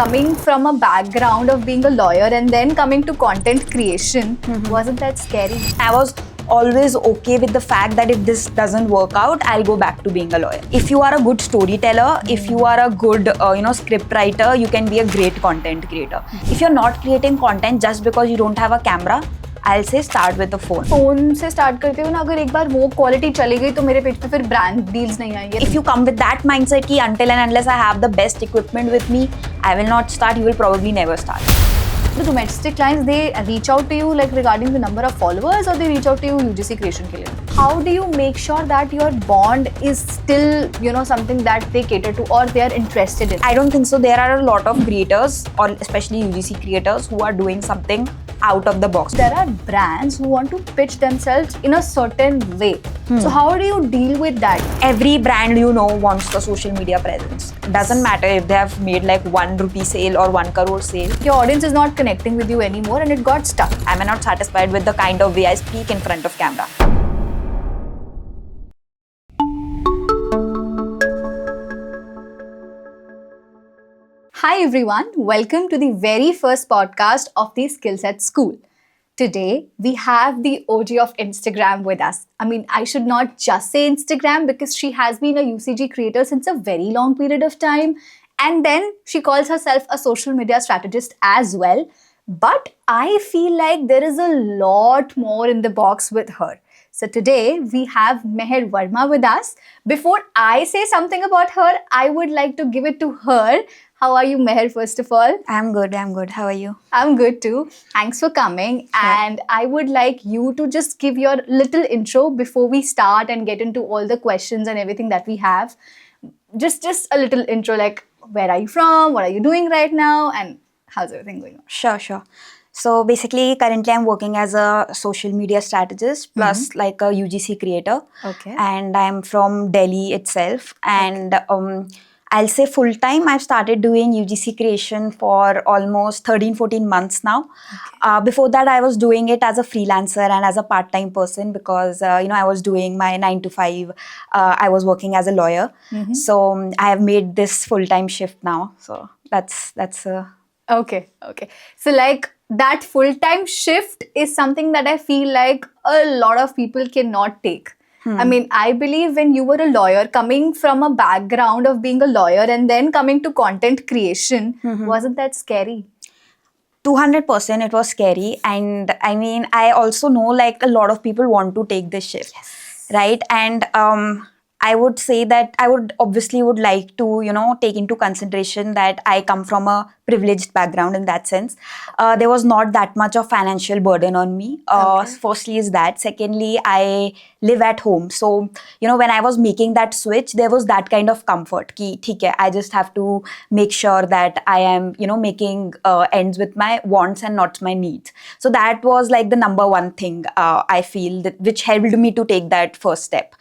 coming from a background of being a lawyer and then coming to content creation, wasn't that scary? I was always okay with the fact that if this doesn't work out, I'll go back to being a lawyer. If you are a good storyteller, if you are a good script writer, you can be a great content creator. If you're not creating content just because you don't have a camera, I'll say start with the phone. Phone से start करते हो ना, अगर एक बार वो quality चली गई तो मेरे पेज पे फिर ब्रांड डील्स नहीं आएंगे. If you come with that mindset कि until and unless I have the best equipment with me, I will not start, you will probably never start. The domestic clients, they reach out to you like regarding the number of followers, or they reach out to you UGC creation के लिए? How do you make sure that your bond is still something that they cater to or they are interested in? I don't think so. There are a lot of creators, or especially UGC creators, who are doing something out of the box. There are brands who want to pitch themselves in a certain way. So how do you deal with that? Every brand wants the social media presence. Doesn't matter if they have made like 1 rupee sale or 1 crore sale. Your audience is not connecting with you anymore and it got stuck. I am not satisfied with the kind of way I speak in front of camera. Hi everyone, welcome to the very first podcast of the Skills at School. Today, we have the OG of Instagram with us. I mean, I should not just say Instagram because she has been a UCG creator since a very long period of time. And then she calls herself a social media strategist as well. But I feel like there is a lot more in the box with her. So today, we have Mehar Verma with us. Before I say something about her, I would like to give it to her. How are you, Mehar, first of all? I'm good. How are you? I'm good too. Thanks for coming. Sure. And I would like you to just give your little intro before we start and get into all the questions and everything that we have. Just a little intro, like where are you from? What are you doing right now? And how's everything going on? Sure. So basically, currently I'm working as a social media strategist plus like a UGC creator. Okay. And I'm from Delhi itself. And I'll say full time, I've started doing UGC creation for almost 13-14 months now. Okay. Before that, I was doing it as a freelancer and as a part-time person because, I was doing my 9 to 5. I was working as a lawyer. So I have made this full-time shift now. So that's Okay. So like that full-time shift is something that I feel like a lot of people cannot take. I mean, I believe when you were a lawyer, coming from a background of being a lawyer and then coming to content creation, wasn't that scary? 200% it was scary. And I mean, I also know like a lot of people want to take this shift, right? And I would say that I would like to, take into consideration that I come from a privileged background in that sense. There was not that much of financial burden on me. Firstly is that. Secondly, I live at home. So, when I was making that switch, there was that kind of comfort. Ki, theek hai, I just have to make sure that I am, making ends with my wants and not my needs. So that was like the number one thing I feel which helped me to take that first step.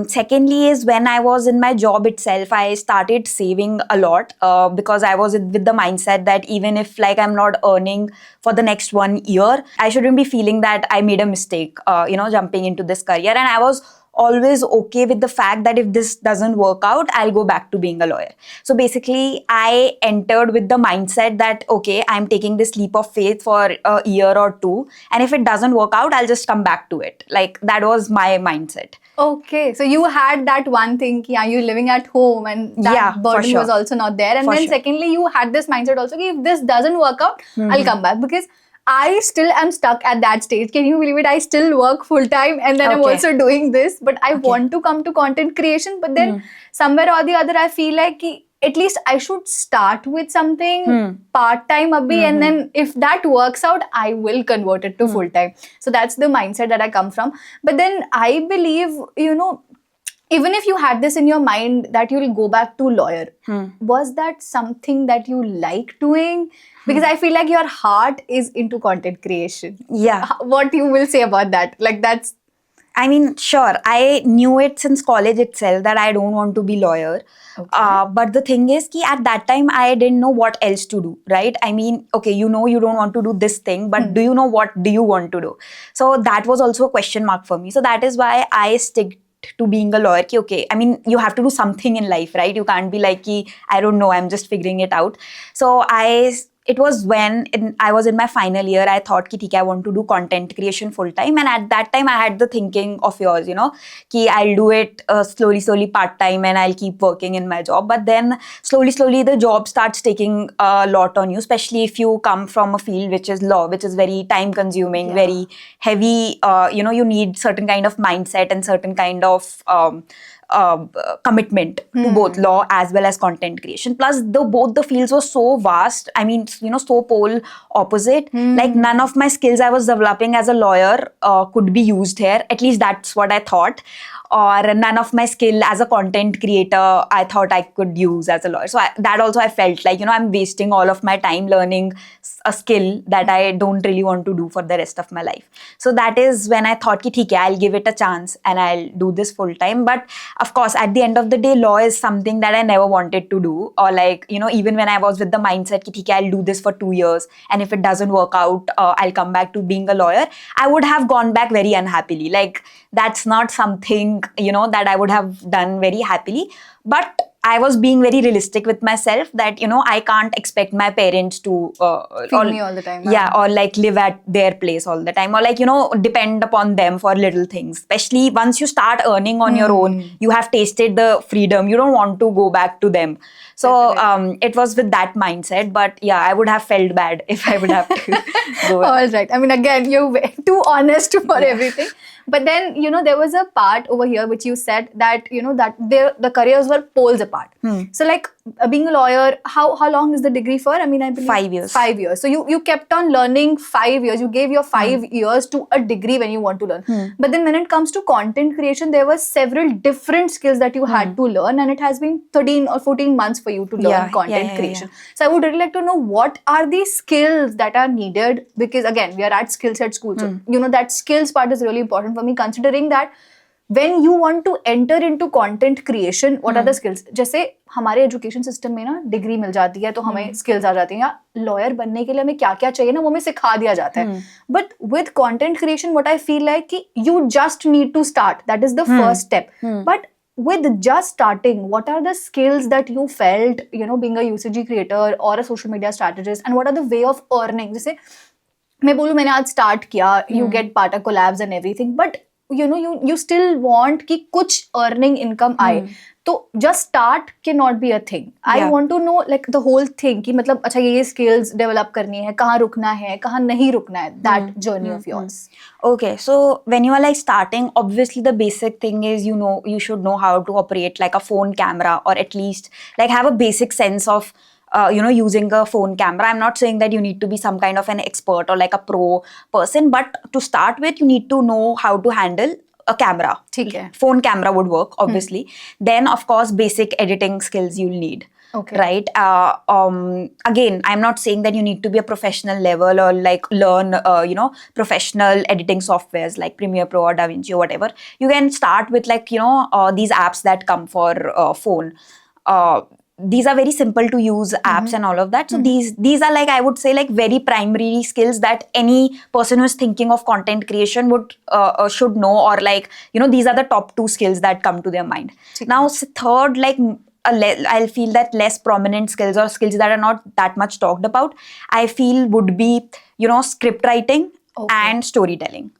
Secondly is when I was in my job itself, I started saving a lot because I was with the mindset that even if like I'm not earning for the next 1 year, I shouldn't be feeling that I made a mistake, jumping into this career. And I was always okay with the fact that if this doesn't work out, I'll go back to being a lawyer. So basically, I entered with the mindset that, okay, I'm taking this leap of faith for a year or two. And if it doesn't work out, I'll just come back to it. Like that was my mindset. Okay, so you had that one thing, you're living at home and that burden was also not there. And then secondly, you had this mindset also, if this doesn't work out, I'll come back. Because I still am stuck at that stage. Can you believe it? I still work full time and then I'm also doing this. But I want to come to content creation. But then somewhere or the other, I feel like at least I should start with something part-time abhi, and then if that works out, I will convert it to full-time. So that's the mindset that I come from. But then I believe, even if you had this in your mind that you'll go back to lawyer, was that something that you like doing? Because I feel like your heart is into content creation. Yeah. What you will say about that? Like that's... I mean, sure. I knew it since college itself that I don't want to be lawyer. Okay. But the thing is, at that time, I didn't know what else to do, right? I mean, okay, you don't want to do this thing, but do you know what do you want to do? So that was also a question mark for me. So that is why I stick to being a lawyer. Ki, okay, I mean, you have to do something in life, right? You can't be like, ki, I don't know, I'm just figuring it out. So it was when I was in my final year, I thought, ki, I want to do content creation full time. And at that time, I had the thinking of yours, ki I'll do it slowly part time, and I'll keep working in my job. But then slowly, the job starts taking a lot on you, especially if you come from a field which is law, which is very time consuming, very heavy. You need certain kind of mindset and certain kind of commitment to both law as well as content creation. Plus, both the fields were so vast. I mean, so pole opposite. Like, none of my skills I was developing as a lawyer could be used here. At least that's what I thought. Or none of my skill as a content creator I thought I could use as a lawyer. So that also I felt like, I'm wasting all of my time learning a skill that I don't really want to do for the rest of my life. So that is when I thought, ki, theek hai, I'll give it a chance and I'll do this full time. But of course, at the end of the day, law is something that I never wanted to do. Or like, even when I was with the mindset, ki, theek hai, I'll do this for 2 years. And if it doesn't work out, I'll come back to being a lawyer. I would have gone back very unhappily. Like, that's not something, that I would have done very happily. But I was being very realistic with myself that, I can't expect my parents to feed me all the time. Yeah, or like live at their place all the time, or like, depend upon them for little things. Especially once you start earning on your own, you have tasted the freedom. You don't want to go back to them. So it was with that mindset. But yeah, I would have felt bad if I would have to go. All right. I mean, again, you're too honest for everything. But then, there was a part over here which you said that, that the careers were poles apart. So like being a lawyer, how long is the degree for? I mean, I believe 5 years. 5 years. So you kept on learning 5 years. You gave your 5 years to a degree when you want to learn. But then when it comes to content creation, there were several different skills that you had to learn. And it has been 13 or 14 months for you to learn content creation. So I would really like to know, what are the skills that are needed? Because again, we are at skill set school. So, that skills part is really important for me, considering that when you want to enter into content creation, what are the skills? जैसे हमारे education system में ना degree मिल जाती है तो हमें skills आ जाती हैं, या लॉयर बनने के लिए हमें क्या क्या चाहिए ना वो हमें सिखा दिया जाता है. But with content creation what I feel like कि you just need to start, that is the first step. But with just starting, what are the skills that you felt, being a UCG creator or a social media strategist, and what are the way of earning? जैसे मैं बोलूँ मैंने आज start किया, you get part of collabs and everything, but you still want कि कुछ earning income आए. तो just start cannot be a thing. I want to know like the whole thing कि मतलब अच्छा ये skills develop करनी है, कहाँ रुकना है, कहाँ नहीं रुकना है, that journey of yours. Okay, so when you are like starting, obviously the basic thing is you should know how to operate like a phone camera, or at least like have a basic sense of using a phone camera. I'm not saying that you need to be some kind of an expert or like a pro person, but to start with, you need to know how to handle a camera. Phone camera would work, obviously. Then, of course, basic editing skills you'll need. Okay. Right? Again, I'm not saying that you need to be a professional level or like learn, professional editing softwares like Premiere Pro or DaVinci or whatever. You can start with like, these apps that come for phone. These are very simple to use apps and all of that. So these are like, I would say like very primary skills that any person who is thinking of content creation should know, or like, these are the top 2 skills that come to their mind. Now, third, like, I'll feel that less prominent skills or skills that are not that much talked about, I feel would be, script writing and storytelling.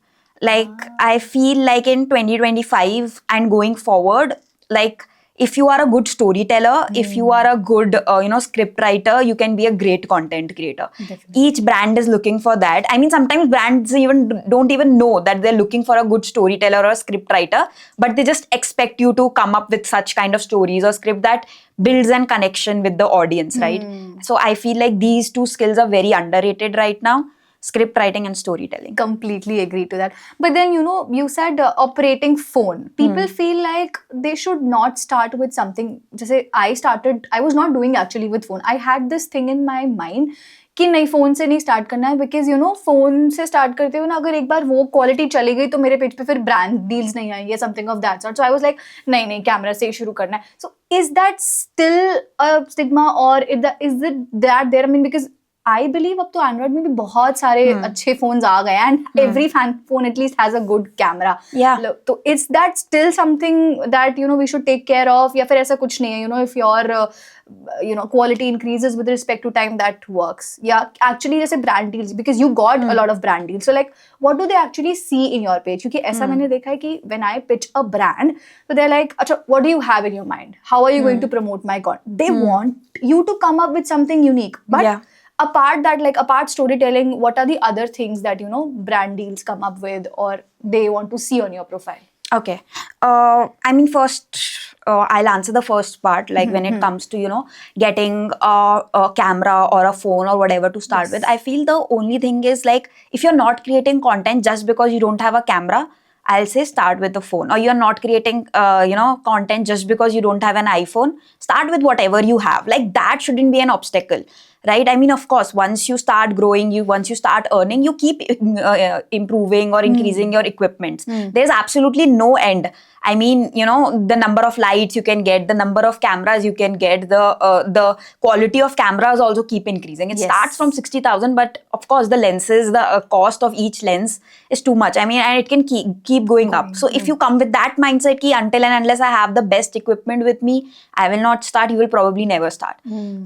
Like, I feel like in 2025 and going forward, like, if you are a good storyteller, if you are a good, script writer, you can be a great content creator. Definitely. Each brand is looking for that. I mean, sometimes brands don't even know that they're looking for a good storyteller or a script writer, but they just expect you to come up with such kind of stories or script that builds a connection with the audience, right? So I feel like these 2 skills are very underrated right now. Script writing and storytelling. Completely agree to that. But then, you said operating phone. People feel like they should not start with something. Just say I was not doing actually with phone. I had this thing in my mind कि नहीं phone से नहीं start करना है, because phone से start करते हुए ना अगर एक बार वो क्वालिटी चली गई तो मेरे पेज पे फिर ब्रांड डील्स नहीं आएंगे, something of that sort. So I was like नहीं कैमरा से ही शुरू करना है. So is that still a stigma और is it that there? I mean because I believe अब तो Android में भी बहुत सारे अच्छे phones आ गए and every phone at least has a good camera. Yeah. तो is that still something that we should take care of या फिर ऐसा कुछ नहीं है if your quality increases with respect to time, that works? Yeah, actually जैसे brand deals, because you got a lot of brand deals, so like what do they actually see in your page? क्योंकि ऐसा मैंने देखा है कि when I pitch a brand, so they're like, अच्छा, what do you have in your mind? How are you going to promote my content? They want you to come up with something unique, but apart that, like apart storytelling, what are the other things that brand deals come up with or they want to see on your profile? Okay. I mean, first, I'll answer the first part, like when it comes to, getting a camera or a phone or whatever to start with. I feel the only thing is like, if you're not creating content just because you don't have a camera, I'll say start with the phone. Or you're not creating, content just because you don't have an iPhone. Start with whatever you have. Like that shouldn't be an obstacle, right? I mean, of course, once you start growing, once you start earning, you keep improving or increasing your equipments. There's absolutely no end. I mean, the number of lights you can get, the number of cameras you can get, the quality of cameras also keep increasing. It starts from 60,000, but of course, the lenses, the cost of each lens is too much. I mean, and it can keep going up. So if you come with that mindset, ki until and unless I have the best equipment with me, I will not start. You will probably never start.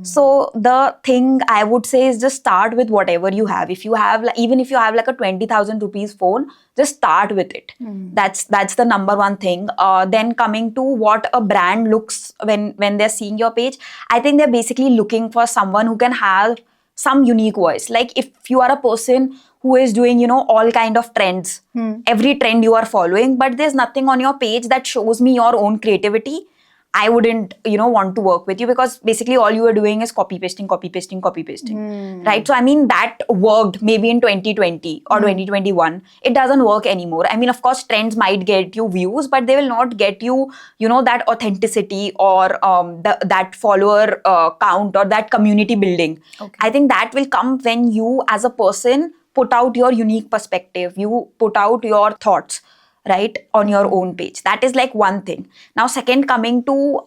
So the thing I would say is just start with whatever you have. If you have, even if you have like a 20,000 rupees phone, just start with it. That's the number one thing. Then coming to what a brand looks when they're seeing your page, I think they're basically looking for someone who can have some unique voice. Like if you are a person who is doing, all kind of trends, every trend you are following, but there's nothing on your page that shows me your own creativity, I wouldn't, want to work with you, because basically all you are doing is copy pasting, right? So I mean, that worked maybe in 2020 or 2021. It doesn't work anymore. I mean, of course, trends might get you views, but they will not get you, that authenticity or that follower count or that community building. Okay. I think that will come when you as a person put out your unique perspective, you put out your thoughts, right, on your own page. That is like one thing. Now, second, coming to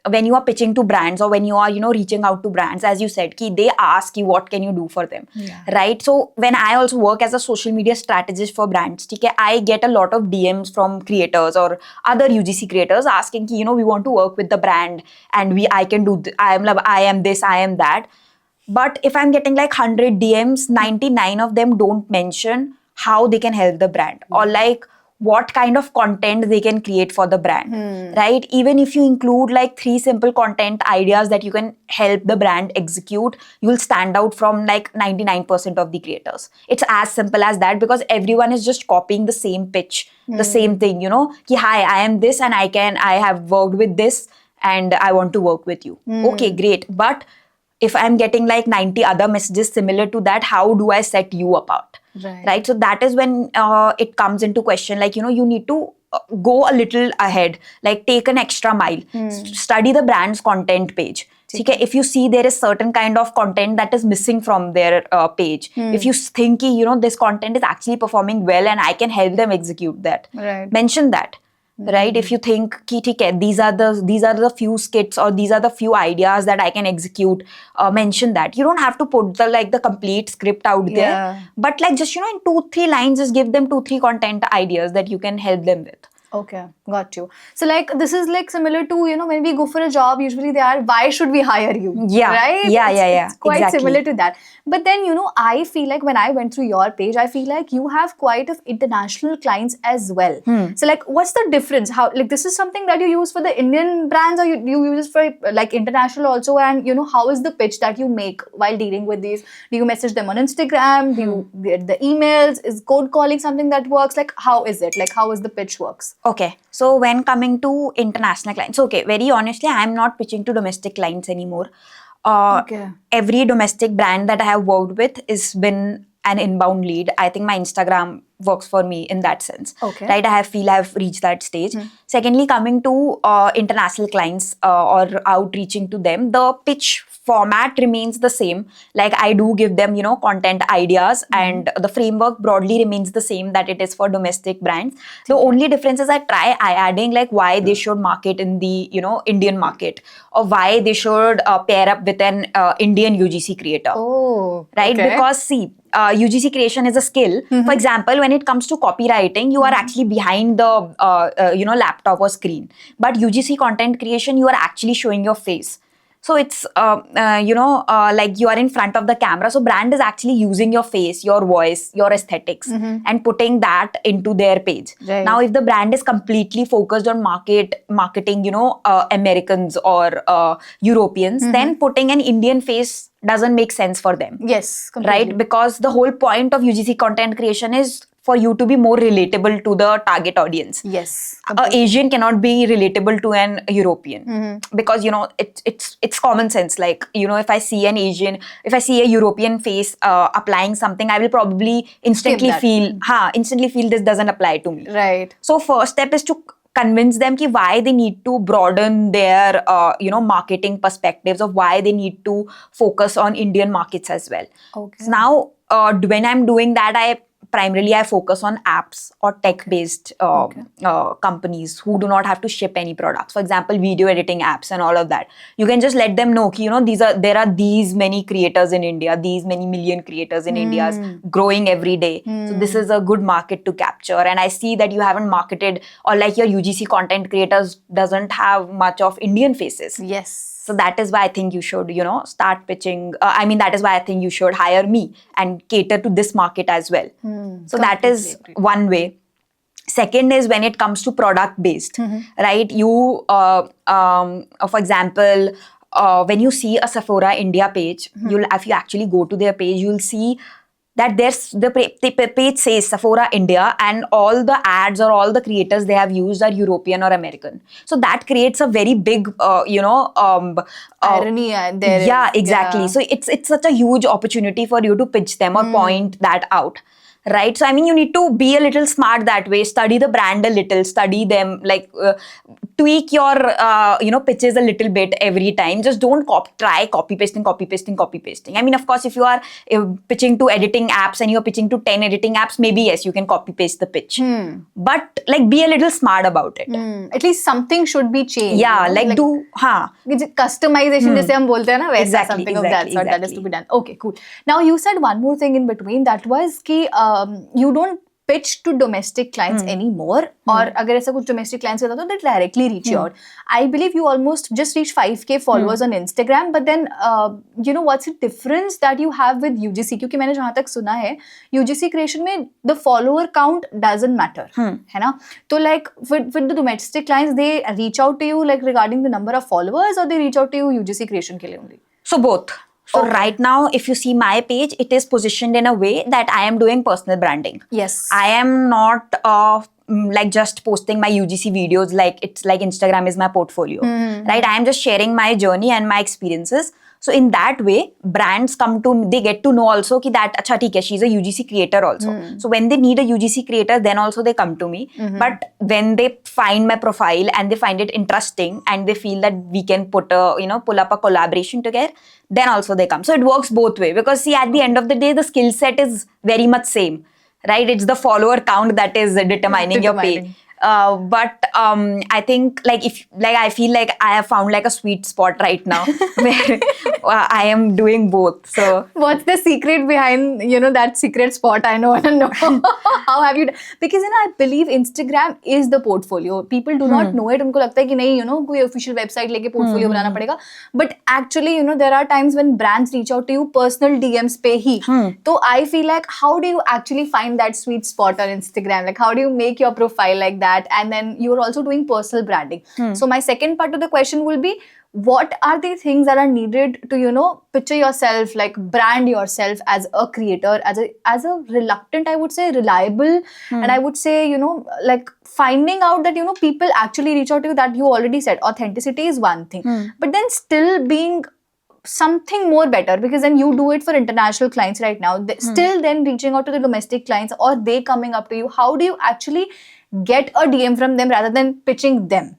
when you are pitching to brands or when you are, reaching out to brands, as you said, ki they ask you what can you do for them, right? So when I also work as a social media strategist for brands, I get a lot of DMs from creators or other UGC creators asking ki, we want to work with the brand and I can do, I am this, I am that. But if I'm getting like 100 DMs, 99 of them don't mention how they can help the brand or like what kind of content they can create for the brand, right? Even if you include like 3 simple content ideas that you can help the brand execute, you'll stand out from like 99% of the creators. It's as simple as that, because everyone is just copying the same pitch, the same thing, ki, hi, I am this and I have worked with this and I want to work with you. Okay, great. But if I'm getting like 90 other messages similar to that, how do I set you apart? Right? So that is when it comes into question, like, you need to go a little ahead, like take an extra mile, study the brand's content page. Okay, if you see there is certain kind of content that is missing from their page, if you think, this content is actually performing well and I can help them execute that, mention that. Right? If you think, these are the few skits or these are the few ideas that I can execute, mention that. You don't have to put the complete script out there, but like just, in 2-3 lines, just give them 2-3 content ideas that you can help them with. Okay, got you. So like this is like similar to, when we go for a job, usually they are, why should we hire you? Yeah. Right? It's quite exactly similar to that. But then, I feel like when I went through your page, I feel like you have quite of international clients as well. So like, what's the difference? How, like, this is something that you use for the Indian brands or you use for like international also? And, how is the pitch that you make while dealing with these? Do you message them on Instagram? Do you get the emails? Is code calling something that works? Like, how is it? Like, how is the pitch works? Okay, so when coming to international clients, okay, very honestly, I'm not pitching to domestic clients anymore. Every domestic brand that I have worked with has been an inbound lead. I think my Instagram works for me in that sense. Right? I feel I've reached that stage. Secondly, coming to international clients or outreaching to them, the pitch format remains the same. Like I do give them, content ideas, and the framework broadly remains the same that it is for domestic brands. The only difference is I adding like why they should market in the, Indian market, or why they should pair up with an Indian UGC creator. Oh, right? okay. Because see, UGC creation is a skill. For example, when it comes to copywriting, you are actually behind the laptop or screen. But UGC content creation, you are actually showing your face. So it's like you are in front of the camera. So brand is actually using your face, your voice, your aesthetics, and putting that into their page. Right. Now, if the brand is completely focused on marketing, Americans or Europeans, then putting an Indian face doesn't make sense for them. Yes, completely. Right? Because the whole point of UGC content creation is for you to be more relatable to the target audience. Yes. An Asian cannot be relatable to an European because it's common sense. Like, if I see a European face applying something, I will probably instantly feel this doesn't apply to me. Right. So first step is to convince them why they need to broaden their marketing perspectives, of why they need to focus on Indian markets as well. Okay. So now when I'm doing that, I focus on apps or tech-based companies who do not have to ship any products. For example, video editing apps and all of that. You can just let them know, there are these many creators in India, these many million creators in India growing every day. So this is a good market to capture. And I see that you haven't marketed, or like your UGC content creators doesn't have much of Indian faces. Yes. So that is why I think you should, start pitching. That is why I think you should hire me and cater to this market as well. So that is one way. Second is when it comes to product based, right? You, for example, when you see a Sephora India page, if you actually go to their page, you'll see that the page says Sephora India, and all the ads or all the creators they have used are European or American. So that creates a very big, irony there. Yeah, exactly. Yeah. So it's such a huge opportunity for you to pitch them or point that out. Right. So, you need to be a little smart that way, study the brand a little, study them, like tweak your, pitches a little bit every time. Just don't try copy pasting. Of course, if you are pitching to editing apps and you're pitching to 10 editing apps, maybe yes, you can copy paste the pitch. But like be a little smart about it. At least something should be changed. Yeah, like do, customization, जैसे हम बोलते हैं ना, वैसा Exactly, something of that sort that is to be done. Okay, cool. Now you said one more thing in between, that was कि you don't pitch to domestic clients anymore, or अगर ऐसा कुछ domestic clients होता तो they directly reach you out. I believe you almost just reached 5K followers on Instagram, but then what's the difference that you have with UGC? क्योंकि मैंने जहाँ तक सुना है UGC creation में the follower count doesn't matter, है ना? तो like with the domestic clients, they reach out to you like regarding the number of followers, or they reach out to you UGC creation के लिए only? So both. So right now, if you see my page, it is positioned in a way that I am doing personal branding. Yes. I am not like just posting my UGC videos like it's like Instagram is my portfolio. Right? I am just sharing my journey and my experiences. So in that way, brands they get to know also that acha theek hai, she's a UGC creator also. So when they need a UGC creator, then also they come to me. But when they find my profile and they find it interesting and they feel that we can pull up a collaboration together, then also they come. So it works both way, because see, at the end of the day, the skill set is very much same, right? It's the follower count that is determining your pay. But I think I feel like I have found like a sweet spot right now where I am doing both. So what's the secret behind that secret spot? I want to know. How have you done? Because I believe Instagram is the portfolio. People do not know it. उनको लगता है कि नहीं कोई official website लेके portfolio बनाना पड़ेगा. But actually there are times when brands reach out to you personal DMs पे ही. So I feel like, how do you actually find that sweet spot on Instagram? Like how do you make your profile like that? And then you're also doing personal branding. So my second part of the question will be, what are the things that are needed to picture yourself, like brand yourself as a creator, as a reluctant, I would say, reliable, and I would say like finding out that people actually reach out to you, that you already said authenticity is one thing, but then still being something more better, because then you do it for international clients right now, still then reaching out to the domestic clients, or they coming up to you. How do you actually get a DM from them rather than pitching them?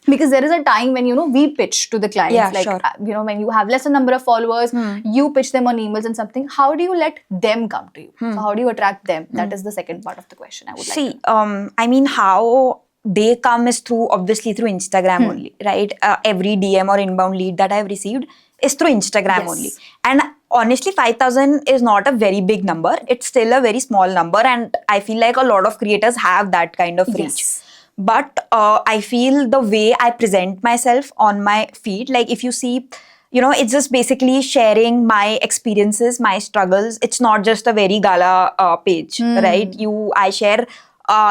Because there is a time when, we pitch to the clients. Yeah, like, sure. When you have lesser number of followers, you pitch them on emails and something. How do you let them come to you? So how do you attract them? That is the second part of the question I would like to know. I mean, how they come is obviously through Instagram only, right? Every DM or inbound lead that I've received is through Instagram only. And honestly, 5,000 is not a very big number. It's still a very small number. And I feel like a lot of creators have that kind of reach. But I feel the way I present myself on my feed, like if you see, it's just basically sharing my experiences, my struggles. It's not just a very gala page, right? I share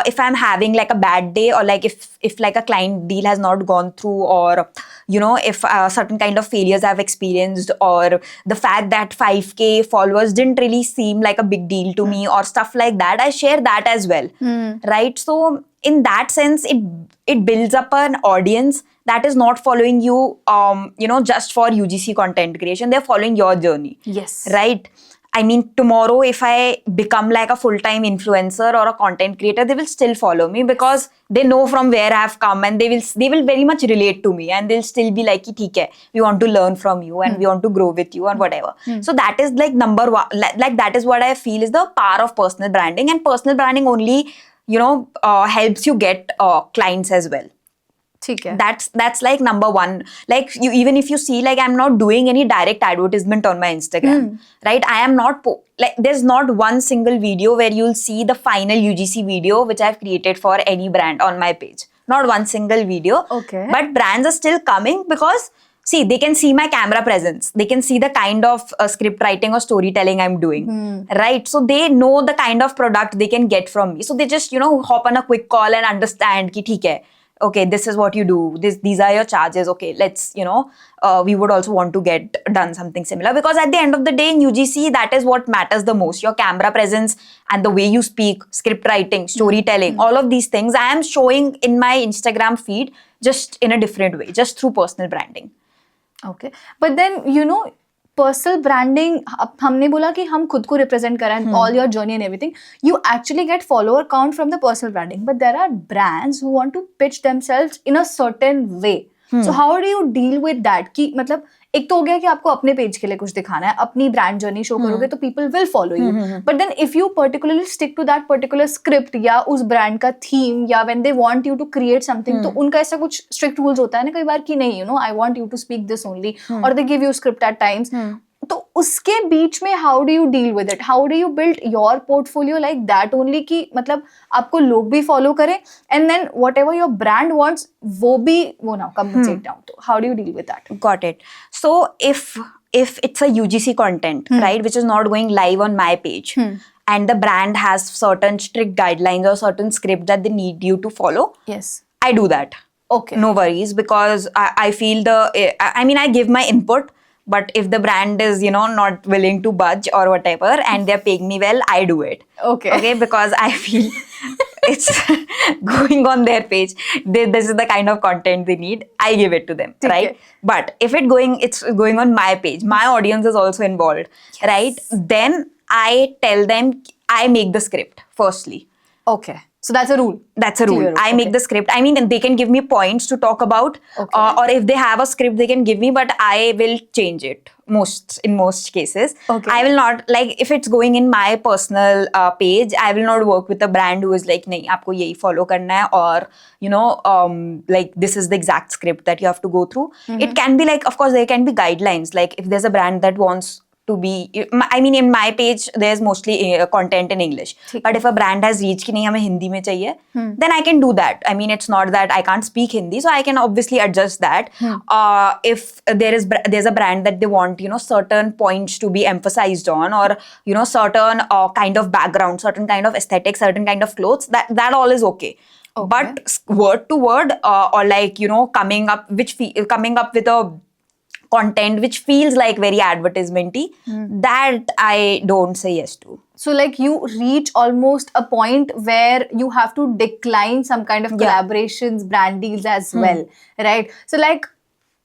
if I'm having like a bad day, or like if like a client deal has not gone through, or if certain kind of failures I've experienced, or the fact that 5K followers didn't really seem like a big deal to me, or stuff like that, I share that as well, right? So in that sense, it builds up an audience that is not following you, just for UGC content creation. They're following your journey. Yes. Right? I mean, tomorrow, if I become like a full-time influencer or a content creator, they will still follow me because they know from where I've come, and they will very much relate to me, and they'll still be like, "Theek hai, we want to learn from you and we want to grow with you," or whatever. So that is like number one. Like that is what I feel is the power of personal branding, and personal branding only, helps you get clients as well. That's like number one. Like even if you see, like I'm not doing any direct advertisement on my Instagram, right? I am not like there's not one single video where you'll see the final UGC video which I've created for any brand on my page. Not one single video. Okay. But brands are still coming because see, they can see my camera presence. They can see the kind of script writing or storytelling I'm doing, right? So they know the kind of product they can get from me. So they just hop on a quick call and understand ki theek hai. Okay, this is what you do. These are your charges. Okay, let's, we would also want to get done something similar, because at the end of the day in UGC, that is what matters the most. Your camera presence and the way you speak, script writing, storytelling, all of these things I am showing in my Instagram feed just in a different way, just through personal branding. Okay. But then, personal branding, हमने बोला कि हम खुद को represent करें, all your journey and everything, you actually get follower count from the personal branding. But there are brands who want to pitch themselves in a certain way. So how do you deal with that? कि मतलब एक तो हो गया कि आपको अपने page के लिए कुछ दिखाना है, अपनी ब्रांड जर्नी शो करोगे तो people will follow you. But then if you particularly stick to that particular script या उस ब्रांड का theme, या when they want you to create something, तो उनका ऐसा कुछ strict rules होता है ना कई बार कि नहीं, I want you to speak this only, or they give you script at times. तो उसके बीच में how do you deal with it? How do you build your portfolio like that only कि मतलब आपको लोग भी follow करें, and then whatever your brand wants वो ना compensate down. तो how do you deal with that? Got it. So if it's a UGC content, right, which is not going live on my page, and the brand has certain strict guidelines or certain script that they need you to follow, yes, I do that. Okay. No worries, because I feel I give my input. But if the brand is, not willing to budge or whatever, and they're paying me well, I do it. Okay, because I feel it's going on their page. This is the kind of content they need. I give it to them, right? But if it's going on my page, my audience is also involved, right? Then I tell them, I make the script firstly. Okay. So that's a rule. That's a rule. I make the script. I mean, they can give me points to talk about, or if they have a script, they can give me, but I will change it in most cases. Okay. I will not, like, if it's going in my personal page, I will not work with a brand who is like, nahi, aapko yahi follow karna hai, or, like, this is the exact script that you have to go through. It can be like, of course, there can be guidelines. Like, if there's a brand that wants to be, I mean, in my page, there's mostly content in English. But if a brand has reached ki nahi, hame Hindi mein chahiye, then I can do that. I mean, it's not that I can't speak Hindi, so I can obviously adjust that. If there's a brand that they want, certain points to be emphasized on, or, certain kind of background, certain kind of aesthetic, certain kind of clothes, that all is okay. But word to word, or like, coming up with a content which feels like very advertisement-y, that I don't say yes to. So like you reach almost a point where you have to decline some kind of collaborations, brand deals as well, right? So like,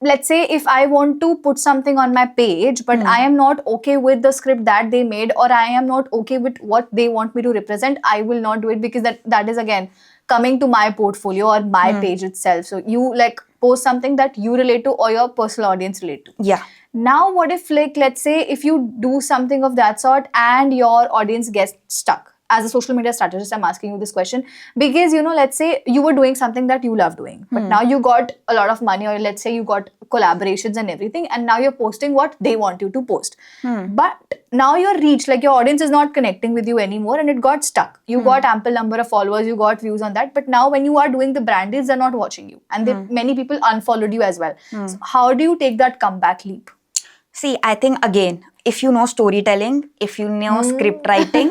let's say if I want to put something on my page, but I am not okay with the script that they made, or I am not okay with what they want me to represent, I will not do it, because that is again coming to my portfolio or my page itself. So you like post something that you relate to or your personal audience relate to. Yeah. Now, what if, like, let's say if you do something of that sort and your audience gets stuck? As a social media strategist, I'm asking you this question because, let's say you were doing something that you love doing, but now you got a lot of money, or let's say you got collaborations and everything, and now you're posting what they want you to post. But now your reach, like your audience is not connecting with you anymore, and it got stuck. You got ample number of followers, you got views on that, but now when you are doing the brand deals, they're not watching you, and many people unfollowed you as well. So how do you take that comeback leap? See, I think again, if you know storytelling, if you know script writing,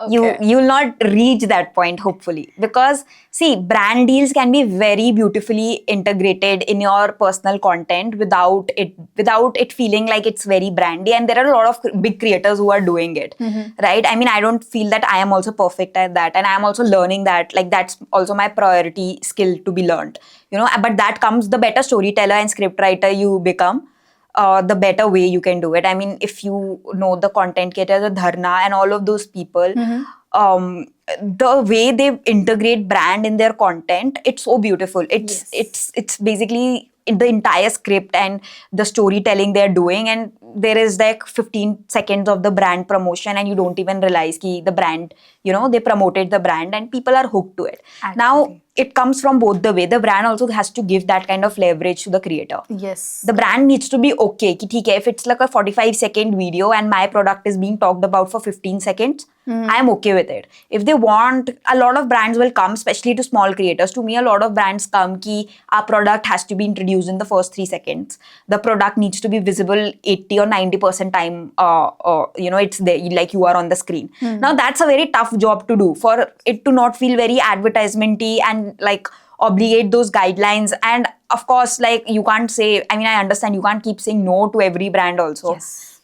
you'll not reach that point, hopefully. Because see, brand deals can be very beautifully integrated in your personal content without it feeling like it's very brandy. And there are a lot of big creators who are doing it, right? I mean, I don't feel that I am also perfect at that, and I am also learning that. Like that's also my priority skill to be learned, But that comes, the better storyteller and script writer you become, the better way you can do it. I mean, if you know the content creators, the Dharna and all of those people, the way they integrate brand in their content, it's so beautiful. It's basically the entire script and the storytelling they're doing, and there is like 15 seconds of the brand promotion, and you don't even realize the brand, they promoted the brand and people are hooked to it. Actually. Now, it comes from both the way. The brand also has to give that kind of leverage to the creator. Yes. The brand needs to be okay. If it's like a 45-second video and my product is being talked about for 15 seconds, I'm okay with it. If they want, a lot of brands will come, especially to small creators. To me, a lot of brands come our product has to be introduced in the first 3 seconds. The product needs to be visible 80 or 90% time, it's there, like you are on the screen. Now, that's a very tough job to do, for it to not feel very advertisement-y and like obligate those guidelines. And of course, like you can't say, I mean, I understand you can't keep saying no to every brand also. Yes.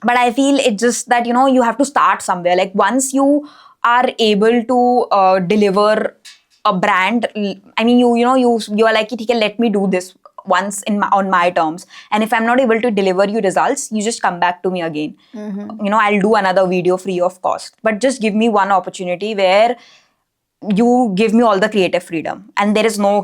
But I feel it's just that, you have to start somewhere. Like once you are able to deliver a brand, I mean, you are like, okay, let me do this once on my terms. And if I'm not able to deliver you results, you just come back to me again. I'll do another video free of cost. But just give me one opportunity where you give me all the creative freedom, and there is no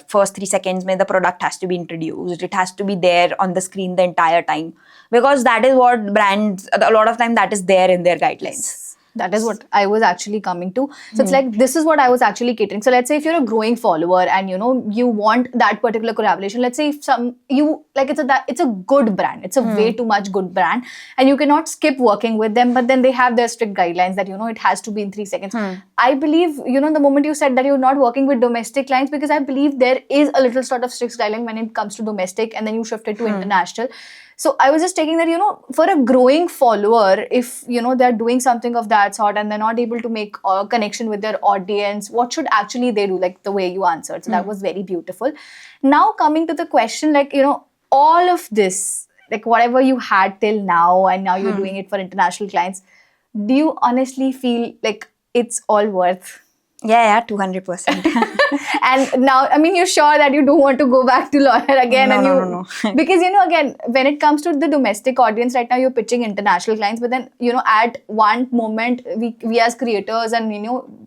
first 3 seconds mein the product has to be introduced, it has to be there on the screen the entire time, because that is what brands, a lot of time that is there in their guidelines. That is what I was actually coming to. So it's like, this is what I was actually catering. So let's say if you're a growing follower and you want that particular collaboration, let's say if it's a good brand, it's a way too much good brand, and you cannot skip working with them, but then they have their strict guidelines that it has to be in 3 seconds. I believe the moment you said that you're not working with domestic clients, because I believe there is a little sort of strict guideline when it comes to domestic, and then you shifted to international. So I was just taking that, for a growing follower, if, they're doing something of that sort and they're not able to make a connection with their audience, what should actually they do? Like the way you answered. So that was very beautiful. Now coming to the question, like, all of this, like whatever you had till now, and now you're doing it for international clients, do you honestly feel like it's all worth? Yeah, 200%. And now, I mean, you're sure that you don't want to go back to lawyer again? No. Because, again, when it comes to the domestic audience, right now you're pitching international clients, but then, at one moment, we as creators and,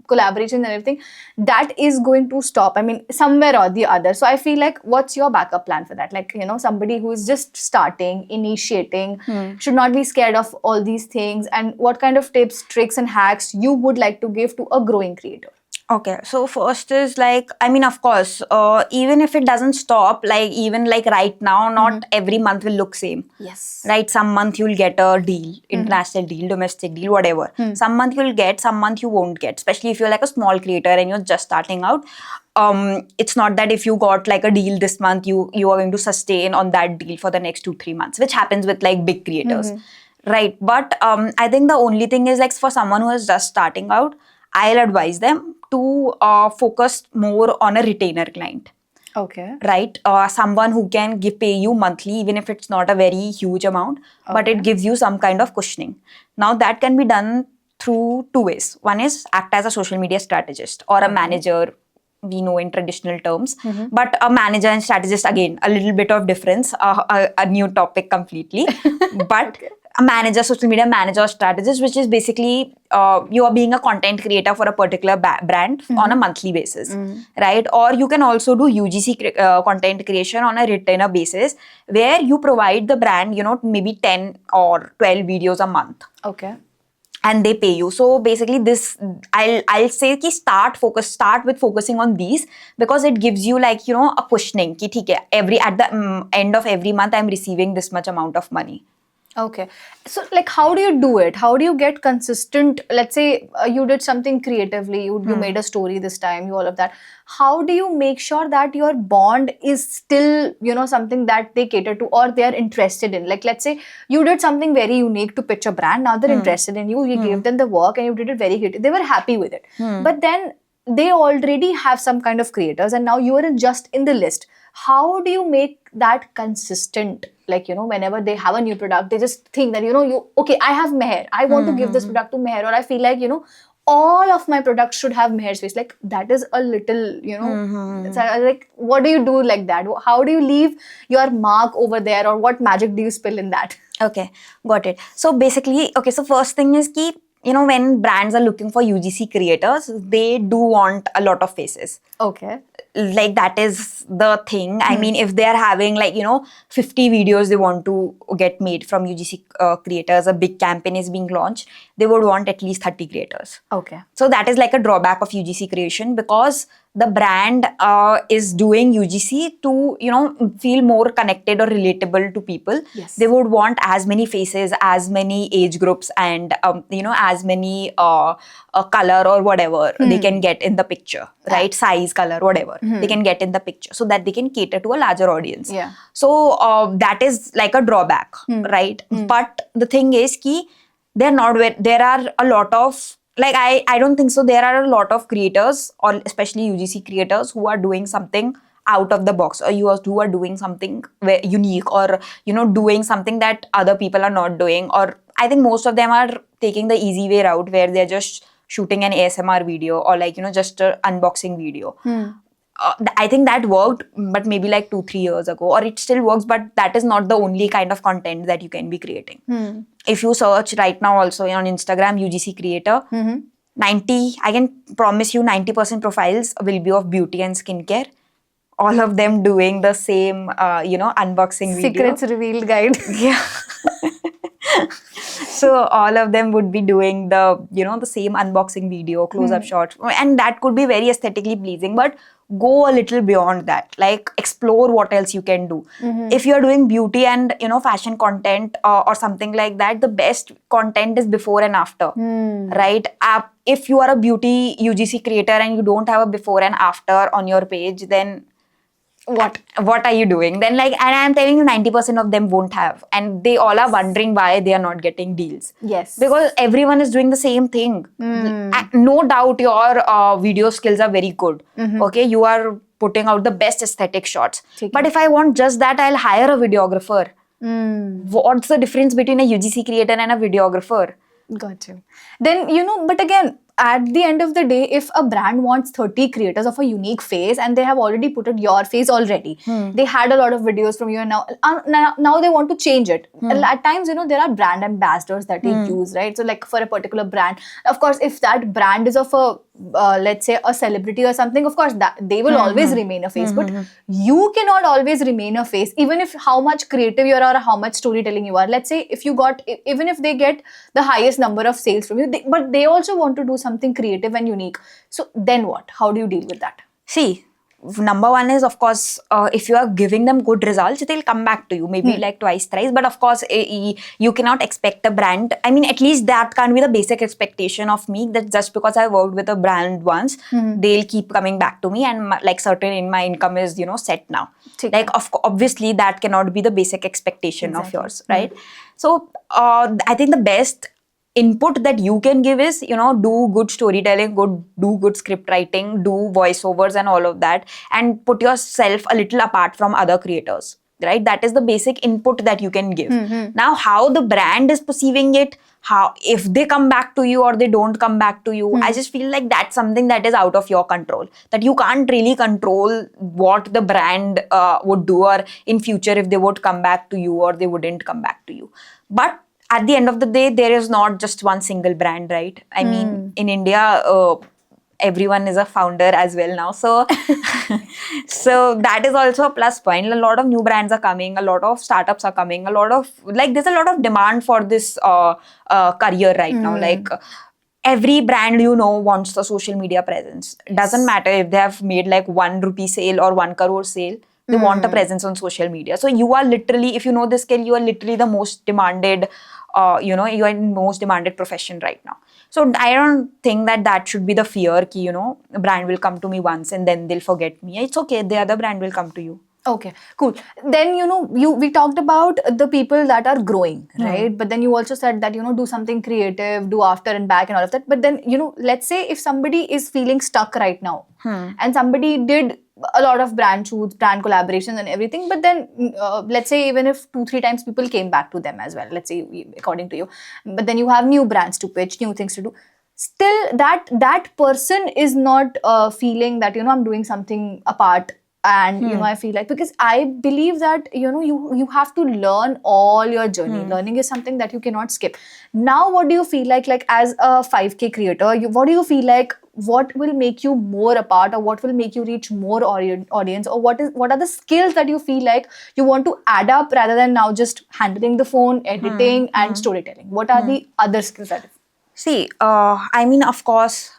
collaborations and everything, that is going to stop. I mean, somewhere or the other. So I feel like, what's your backup plan for that? Like, somebody who is just starting, initiating, should not be scared of all these things. And what kind of tips, tricks, and hacks you would like to give to a growing creator? Okay, so first is like, I mean, of course, even if it doesn't stop, like even like right now, not every month will look same. Yes. Right, some month you'll get a deal, international deal, domestic deal, whatever. Some month you'll get, some month you won't get, especially if you're like a small creator and you're just starting out. It's not that if you got like a deal this month, you are going to sustain on that deal for the next 2-3 months, which happens with like big creators. Right, but I think the only thing is like for someone who is just starting out, I'll advise them to focus more on a retainer client. Okay. Right? Someone who can pay you monthly, even if it's not a very huge amount, but it gives you some kind of cushioning. Now that can be done through 2 ways. One is act as a social media strategist or a manager, we know in traditional terms. But a manager and strategist, again, a little bit of difference, a new topic completely. But a manager, social media manager or strategist, which is basically you are being a content creator for a particular brand on a monthly basis, right? Or you can also do UGC content creation on a retainer basis, where you provide the brand, maybe 10 or 12 videos a month. Okay. And they pay you. So basically this, I'll say ki start with focusing on these, because it gives you like, a cushioning ki theek hai, at the end of every month I'm receiving this much amount of money. Okay. So like, how do you do it? How do you get consistent? Let's say you did something creatively, you made a story this time, all of that. How do you make sure that your bond is still, something that they cater to or they are interested in? Like, let's say you did something very unique to pitch a brand. Now they're interested in you. You gave them the work and you did it very creative. They were happy with it. But then they already have some kind of creators and now you are just in the list. How do you make that consistent? Like, whenever they have a new product, they just think that, okay, I have Mehar. I want to give this product to Mehar, or I feel like, all of my products should have Mehar's face. Like, that is a little, it's like, what do you do like that? How do you leave your mark over there, or what magic do you spill in that? Okay, got it. So basically, so first thing is ki, when brands are looking for UGC creators, they do want a lot of faces. Okay. Like, that is the thing. I mean, if they're having like, 50 videos they want to get made from UGC creators, a big campaign is being launched, they would want at least 30 creators. Okay. So that is like a drawback of UGC creation, because the brand is doing UGC to, feel more connected or relatable to people. Yes. They would want as many faces, as many age groups, and, as many color or whatever they can get in the picture, right? Size, color, whatever they can get in the picture, so that they can cater to a larger audience. Yeah. So that is like a drawback, right? But the thing is ki, there are a lot of, like, I don't think so. There are a lot of creators, or especially UGC creators, who are doing something out of the box, or who are doing something unique, or, doing something that other people are not doing. Or I think most of them are taking the easy way route, where they're just shooting an ASMR video, or like, just an unboxing video. I think that worked, but maybe like 2-3 years ago, or it still works, but that is not the only kind of content that you can be creating. If you search right now also on Instagram, UGC creator, I can promise you 90% profiles will be of beauty and skincare. All of them doing the same, unboxing video. Secrets revealed guide. Yeah. So all of them would be doing the, the same unboxing video, close-up shots, and that could be very aesthetically pleasing, but go a little beyond that. Like, explore what else you can do. If you're doing beauty and, fashion content or something like that, the best content is before and after, right? If you are a beauty UGC creator and you don't have a before and after on your page, then what are you doing? Then, like, and I'm telling you, 90% of them won't have, and they all are wondering why they are not getting deals. Yes. Because everyone is doing the same thing. No doubt your video skills are very good. Okay, you are putting out the best aesthetic shots. But if I want just that, I'll hire a videographer. What's the difference between a UGC creator and a videographer? Got you. Then, but again, at the end of the day, if a brand wants 30 creators of a unique face and they have already put it your face already, they had a lot of videos from you, and now they want to change it. At times, there are brand ambassadors that they use, right? So like, for a particular brand, of course, if that brand is of a let's say a celebrity or something, of course that they will always remain a face, but you cannot always remain a face, even if how much creative you are or how much storytelling you are. Let's say if even if they get the highest number of sales from you, but they also want to do something creative and unique. So then what? How do you deal with that? See, number one is, of course, if you are giving them good results, they'll come back to you, maybe like twice, thrice. But of course, you cannot expect a brand. I mean, at least that can't be the basic expectation of me, that just because I worked with a brand once, they'll keep coming back to me, and like certain in my income is, set now. Like, obviously, that cannot be the basic expectation of yours, right? So, I think the best input that you can give is, do good storytelling, do good script writing, do voiceovers and all of that, and put yourself a little apart from other creators. right? That is the basic input that you can give. Now, how the brand is perceiving it, how if they come back to you or they don't come back to you, I just feel like that's something that is out of your control, that you can't really control what the brand would do, or in future if they would come back to you or they wouldn't come back to you. But at the end of the day, there is not just one single brand, right? I mean, in India, everyone is a founder as well now, so so that is also a plus point. A lot of new brands are coming, a lot of startups are coming, a lot of there's a lot of demand for this career right now. Like every brand wants a social media presence. Doesn't matter if they have made like 1 rupee sale or 1 crore sale, they want a presence on social media. So you are literally, if you know this skill, you are literally the most demanded you are in most demanded profession right now. So I don't think that should be the fear ki, a brand will come to me once and then they'll forget me. It's okay, the other brand will come to you. Okay, cool. Then, we talked about the people that are growing, right? But then you also said that, do something creative, do after and back and all of that. But then, let's say if somebody is feeling stuck right now and somebody did a lot of brand shoots, brand collaborations and everything, but then let's say even if 2-3 times people came back to them as well, let's say according to you, but then you have new brands to pitch, new things to do, still that person is not feeling that I'm doing something apart. And I feel like, because I believe that you have to learn all your journey. Learning is something that you cannot skip. Now what do you feel like as a 5K creator, what do you feel like, what will make you more apart, or what will make you reach more audience, or what are the skills that you feel like you want to add up rather than now just handling the phone, editing and storytelling? What are the other skills that see, I mean, of course,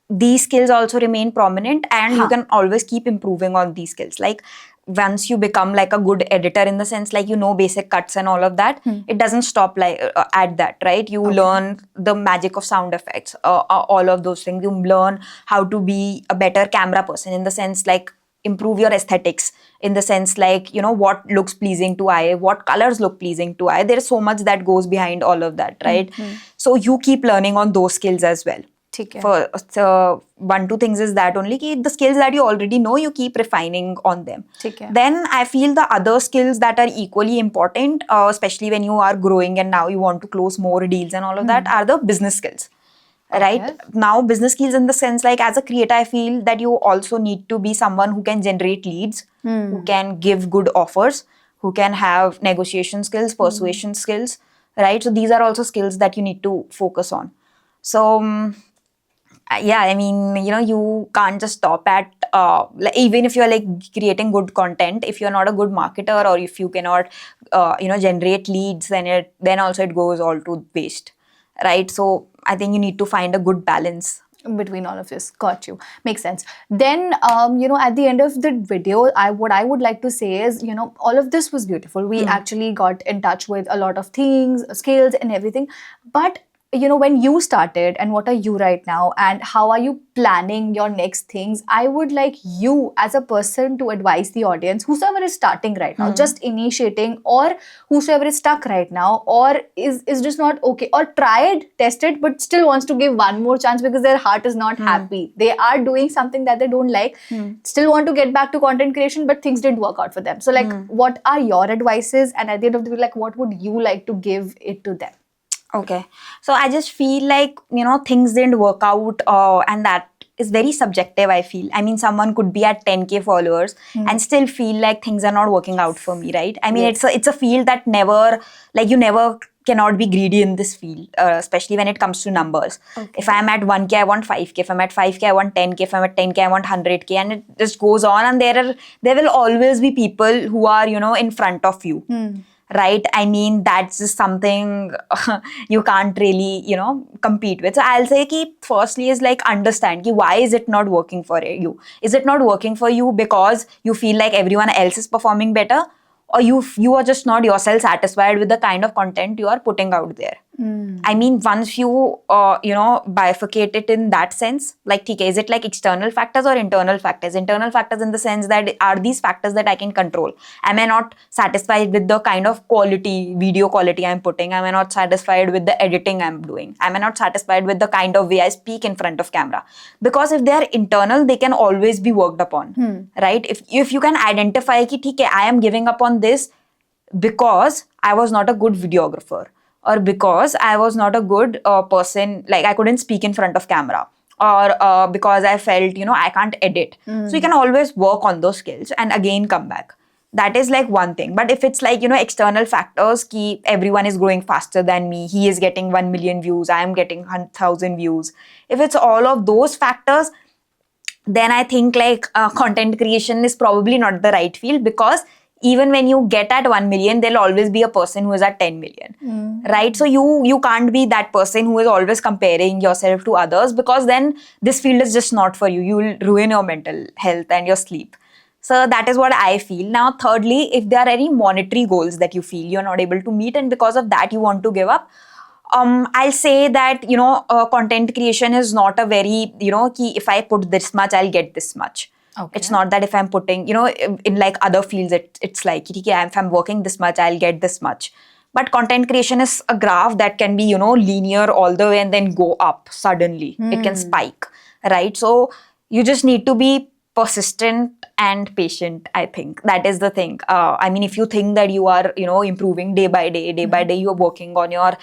these skills also remain prominent, and you can always keep improving on these skills. Like once you become like a good editor, in the sense like basic cuts and all of that, it doesn't stop like at that, right? You learn the magic of sound effects, all of those things. You learn how to be a better camera person, in the sense like improve your aesthetics, in the sense like what looks pleasing to eye, what colors look pleasing to eye. There is so much that goes behind all of that, right? So you keep learning on those skills as well. For so 1-2 things is that only ki the skills that you already know, you keep refining on them. Then I feel the other skills that are equally important, especially when you are growing and now you want to close more deals and all of that, are the business skills. Right? Now business skills, in the sense like as a creator, I feel that you also need to be someone who can generate leads, who can give good offers, who can have negotiation skills, persuasion skills, right? So these are also skills that you need to focus on. So yeah, I mean, you can't just stop at even if you're like creating good content, if you're not a good marketer, or if you cannot generate leads, then also it goes all to waste, right? So I think you need to find a good balance between all of this. Got you. Makes sense. Then at the end of the video, what I would like to say is, all of this was beautiful. We actually got in touch with a lot of things, skills and everything, but when you started, and what are you right now, and how are you planning your next things, I would like you as a person to advise the audience, whosoever is starting right now, just initiating, or whosoever is stuck right now, or is just not okay, or tried, tested, but still wants to give one more chance because their heart is not happy. They are doing something that they don't like, still want to get back to content creation, but things didn't work out for them. So like, what are your advices? And at the end of the day, like, what would you like to give it to them? Okay. So I just feel like, things didn't work out, and that is very subjective, I feel. I mean, someone could be at 10K followers and still feel like things are not working out for me, right? I mean, it's a field that you never cannot be greedy in this field, especially when it comes to numbers. If I'm at 1K, I want 5K. If I'm at 5K, I want 10K. If I'm at 10K, I want 100K. And it just goes on. And there will always be people who are, in front of you. Right? I mean, that's just something you can't really, compete with. So I'll say ki firstly is like understand ki why is it not working for you? Is it not working for you because you feel like everyone else is performing better? Or you are just not yourself satisfied with the kind of content you are putting out there? I mean, once you, bifurcate it in that sense, like, is it like external factors or internal factors? Internal factors in the sense that, are these factors that I can control? Am I not satisfied with the kind of quality, video quality I'm putting? Am I not satisfied with the editing I'm doing? Am I not satisfied with the kind of way I speak in front of camera? Because if they are internal, they can always be worked upon, right? If you can identify ki, theek hai, I am giving up on this because I was not a good videographer, or because I was not a good person, like I couldn't speak in front of camera, or because I felt, I can't edit. So you can always work on those skills and again come back. That is like one thing. But if it's like, external factors, ki everyone is growing faster than me, he is getting 1 million views, I am getting 1,000 views. If it's all of those factors, then I think like content creation is probably not the right field, because even when you get at 1 million, there'll always be a person who is at 10 million, right? So you can't be that person who is always comparing yourself to others, because then this field is just not for you. You'll ruin your mental health and your sleep. So that is what I feel. Now, thirdly, if there are any monetary goals that you feel you're not able to meet, and because of that you want to give up, I'll say that, content creation is not a very, ki if I put this much, I'll get this much. Okay. It's not that if I'm putting, in like other fields, it's like, if I'm working this much, I'll get this much. But content creation is a graph that can be, linear all the way and then go up suddenly. It can spike, right? So you just need to be persistent and patient. I think that is the thing. I mean, if you think that you are, improving day by day, you are working on your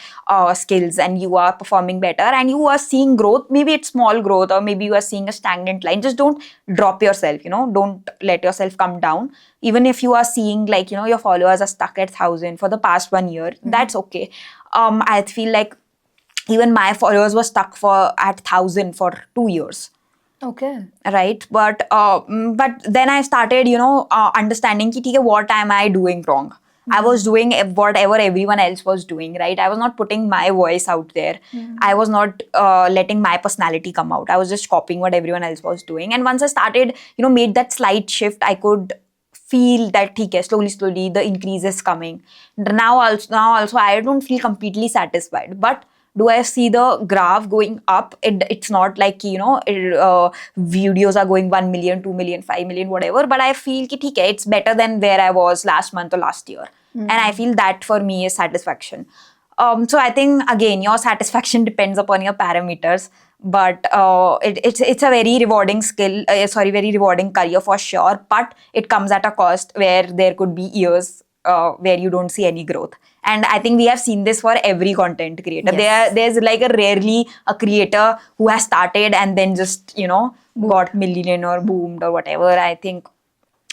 skills and you are performing better and you are seeing growth, maybe it's small growth or maybe you are seeing a stagnant line, just don't drop yourself, don't let yourself come down. Even if you are seeing like, your followers are stuck at 1,000 for the past 1 year, that's okay. I feel like even my followers were stuck at 1,000 for 2 years. Okay. Right. But then I started, understanding ki, what am I doing wrong? I was doing whatever everyone else was doing, right? I was not putting my voice out there. I was not letting my personality come out. I was just copying what everyone else was doing. And once I started, made that slight shift, I could feel that slowly the increase is coming. Now also I don't feel completely satisfied. But do I see the graph going up? It's not like, videos are going 1 million, 2 million, 5 million, whatever. But I feel ki, it's better than where I was last month or last year. And I feel that for me is satisfaction. So I think, again, your satisfaction depends upon your parameters. But it's a very rewarding very rewarding career for sure. But it comes at a cost where there could be years where you don't see any growth. And I think we have seen this for every content creator. Yes. There's like rarely a creator who has started and then just, got million or boomed or whatever. I think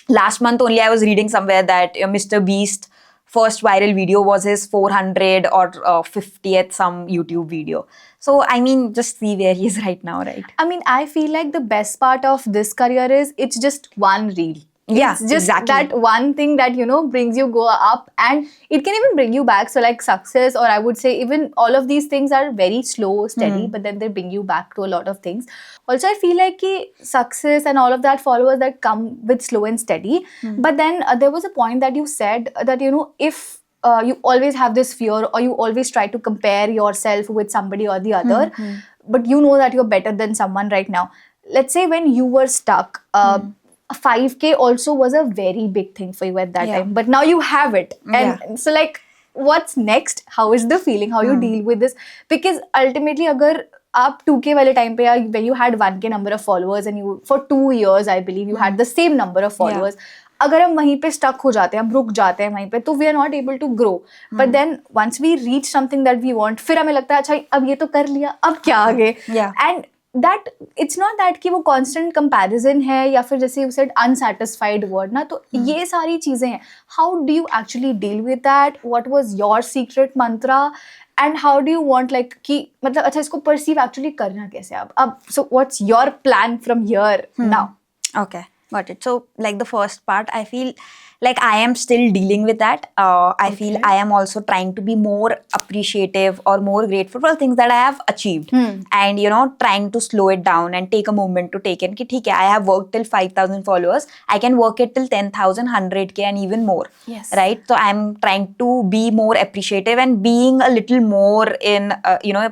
last month only I was reading somewhere that Mr. Beast first viral video was his 400 or 50th some YouTube video. So, I mean, just see where he is right now, right? I mean, I feel like the best part of this career is it's just one reel. Yeah, it's just exactly. that one thing that, brings you go up, and it can even bring you back. So like success, or I would say even all of these things are very slow, steady, but then they bring you back to a lot of things. Also, I feel like success and all of that followers that come with slow and steady. But then there was a point that you said that, if you always have this fear or you always try to compare yourself with somebody or the other, but you know that you're better than someone right now. Let's say when you were stuck, 5K also was a very big thing for you at that time, but now you have it. And so like, what's next? How is the feeling? How you deal with this? Because ultimately, agar aap 2K wale time pe, when you had 1K number of followers and you, for 2 years, I believe, you had the same number of followers. अगर हम वहीं पे stuck हो जाते हैं, हम रुक जाते हैं वहीं पे, तो we are not able to grow. But then once we reach something that we want, फिर हमें लगता है अच्छा अब ये तो कर लिया, अब क्या आगे? And that it's not that कि वो constant comparison है या फिर जैसे you said unsatisfied word ना, तो ये सारी चीजें हैं. How do you actually deal with that? What was your secret mantra? And how do you want like कि मतलब अच्छा इसको perceive actually करना कैसे अब so what's your plan from here now? Okay, got it. So like the first part, I feel like I am still dealing with that. I feel I am also trying to be more appreciative or more grateful for things that I have achieved, and trying to slow it down and take a moment to take in ki theek hai, I have worked till 5,000 followers, I can work it till 10,000, 100K and even more. Yes. Right? So I'm trying to be more appreciative and being a little more in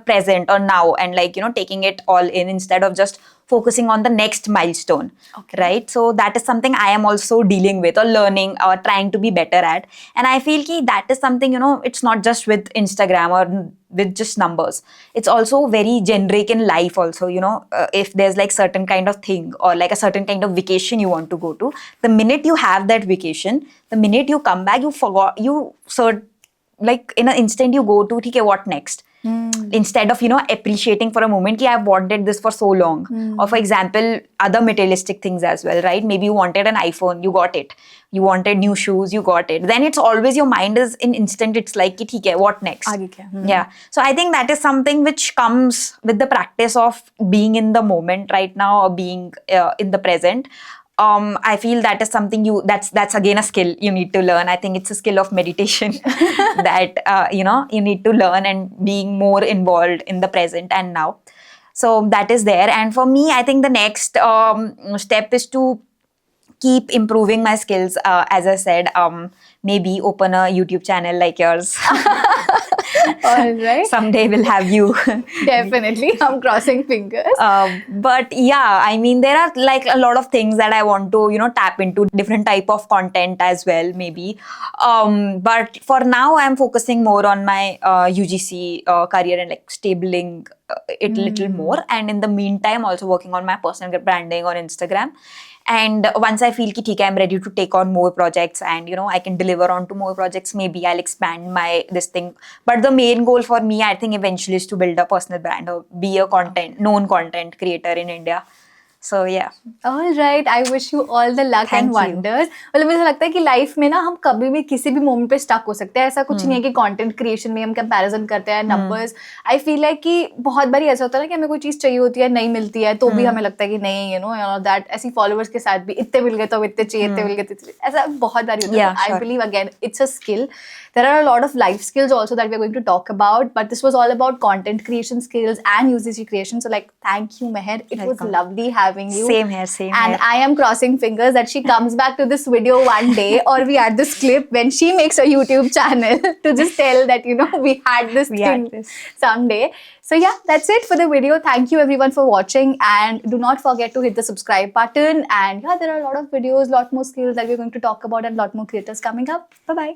present or now, and like taking it all in instead of just focusing on the next milestone. Okay. Right? So that is something I am also dealing with or learning or trying to be better at. And I feel ki that is something, it's not just with Instagram or with just numbers. It's also very generic in life also, if there's like certain kind of thing or like a certain kind of vacation you want to go to, the minute you have that vacation, the minute you come back, like in an instant you go to, okay, what next? Instead of appreciating for a moment ki I've wanted this for so long. Or for example, other materialistic things as well, right? Maybe you wanted an iPhone, you got it. You wanted new shoes, you got it. Then it's always your mind is in instant, it's like ki theek hai, what next? Yeah. So I think that is something which comes with the practice of being in the moment right now, or being in the present. I feel that is something that's again a skill you need to learn. I think it's a skill of meditation that you need to learn, and being more involved in the present and now. So that is there. And for me, I think the next step is to keep improving my skills. As I said, maybe open a YouTube channel like yours. All right. Someday we'll have you. Definitely. I'm crossing fingers. But yeah, I mean, there are like a lot of things that I want to, tap into, different type of content as well, maybe. But for now, I'm focusing more on my UGC career and like stabling it a little more. And in the meantime, also working on my personal branding on Instagram. And once I feel ki I'm ready to take on more projects and I can deliver on to more projects, maybe I'll expand this thing. But the main goal for me, I think eventually, is to build a personal brand or be a known content creator in India. So yeah. All right. I wish you all the luck and wonders. मतलब मुझे लगता है कि life में ना हम कभी भी किसी भी मोमेंट पे स्टक हो सकते हैं. ऐसा कुछ नहीं है कि कंटेंट क्रिएशन में हम कंपैरिजन करते हैं नंबर्स. आई फील लाइक कि बहुत बारी ऐसा होता है ना कि हमें कोई चीज चाहिए होती है, नहीं मिलती है, तो भी हमें लगता है कि नहीं दैट ऐसी फॉलोअर्स के साथ भी इतने मिल गए तो इतने चाहिए, इतने मिल गए, ऐसा बहुत बारी होता है. I believe again it's a skill. There are a lot of life skills also that we're going to talk about, but this was all about content creation skills and UGC creation. So like, thank you, Mehar. It was lovely having you. Same here. And I am crossing fingers that she comes back to this video one day, or we add this clip when she makes a YouTube channel to just tell that, we had this thing someday. So yeah, that's it for the video. Thank you everyone for watching, and do not forget to hit the subscribe button. And yeah, there are a lot of videos, lot more skills that we're going to talk about, and a lot more creators coming up. Bye-bye.